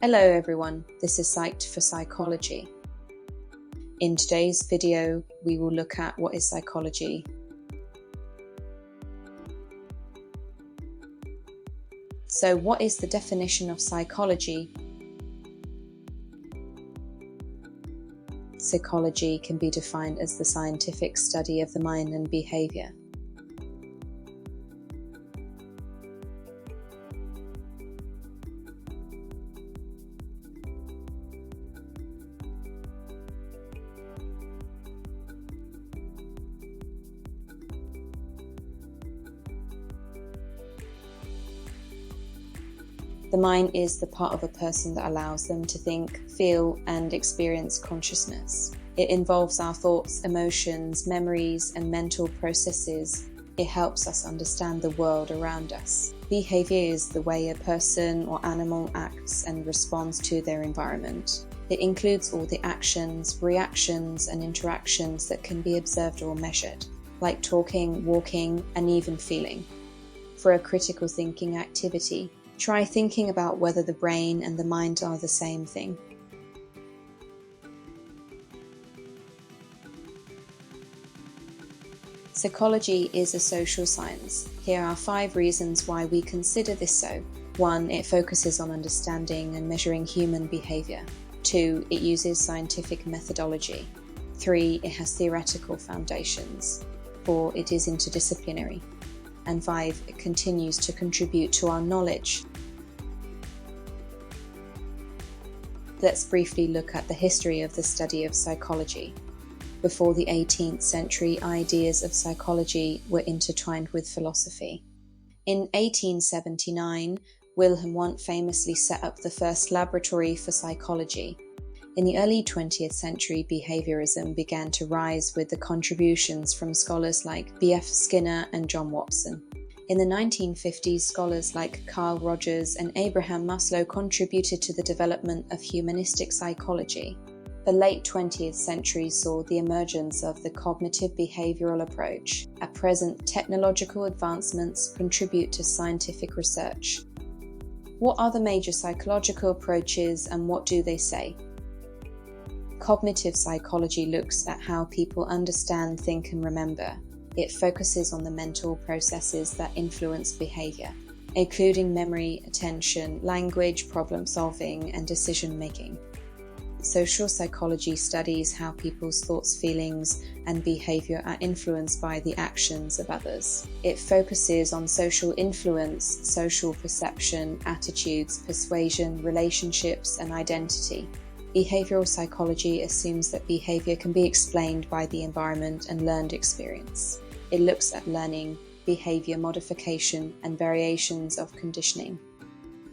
Hello everyone, this is Psyched for Psychology. In today's video, we will look at what is psychology. So what is the definition of psychology? Psychology can be defined as the scientific study of the mind and behavior. The mind is the part of a person that allows them to think, feel, and experience consciousness. It involves our thoughts, emotions, memories, and mental processes. It helps us understand the world around us. Behavior is the way a person or animal acts and responds to their environment. It includes all the actions, reactions, and interactions that can be observed or measured, like talking, walking, and even feeling. For a critical thinking activity, try thinking about whether the brain and the mind are the same thing. Psychology is a social science. Here are 5 reasons why we consider this so. 1. It focuses on understanding and measuring human behavior. 2. It uses scientific methodology. 3. It has theoretical foundations. 4. It is interdisciplinary. And 5. It continues to contribute to our knowledge. Let's briefly look at the history of the study of psychology. Before the 18th century, ideas of psychology were intertwined with philosophy. In 1879, Wilhelm Wundt famously set up the first laboratory for psychology. In the early 20th century, behaviorism began to rise with the contributions from scholars like B.F. Skinner and John Watson. In the 1950s, scholars like Carl Rogers and Abraham Maslow contributed to the development of humanistic psychology. The late 20th century saw the emergence of the cognitive behavioral approach. At present, technological advancements contribute to scientific research. What are the major psychological approaches and what do they say? Cognitive psychology looks at how people understand, think, and remember. It focuses on the mental processes that influence behavior, including memory, attention, language, problem-solving, and decision-making. Social psychology studies how people's thoughts, feelings, and behavior are influenced by the actions of others. It focuses on social influence, social perception, attitudes, persuasion, relationships, and identity. Behavioral psychology assumes that behavior can be explained by the environment and learned experience. It looks at learning, behavior modification, and variations of conditioning.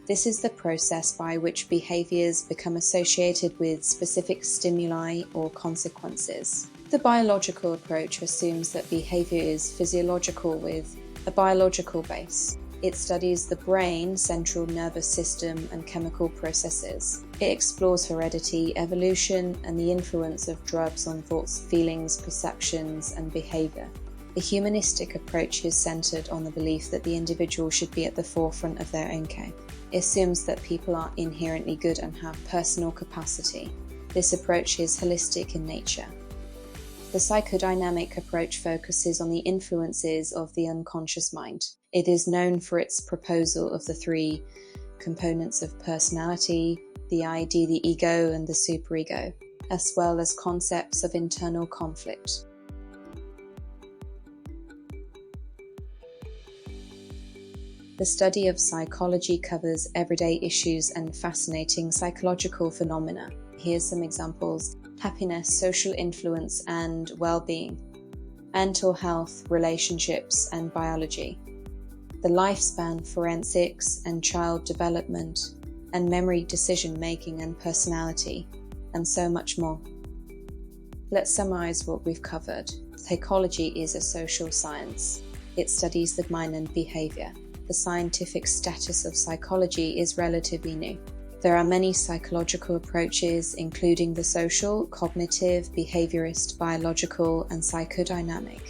This is the process by which behaviors become associated with specific stimuli or consequences. The biological approach assumes that behavior is physiological with a biological base. It studies the brain, central nervous system, and chemical processes. It explores heredity, evolution, and the influence of drugs on thoughts, feelings, perceptions, and behavior. The humanistic approach is centered on the belief that the individual should be at the forefront of their own care. It assumes that people are inherently good and have personal capacity. This approach is holistic in nature. The psychodynamic approach focuses on the influences of the unconscious mind. It is known for its proposal of the 3 components of personality, the ID, the ego, and the superego, as well as concepts of internal conflict. The study of psychology covers everyday issues and fascinating psychological phenomena. Here's some examples: happiness, social influence, and well-being, mental health, relationships, and biology, the lifespan, forensics, and child development, and memory, decision-making, and personality, and so much more. Let's summarize what we've covered. Psychology is a social science. It studies the mind and behavior. The scientific status of psychology is relatively new. There are many psychological approaches, including the social, cognitive, behaviorist, biological, and psychodynamic.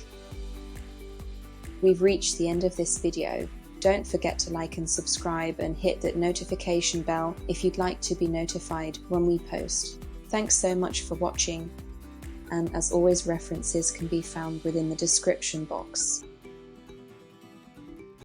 We've reached the end of this video. Don't forget to like and subscribe and hit that notification bell if you'd like to be notified when we post. Thanks so much for watching, and as always, references can be found within the description box.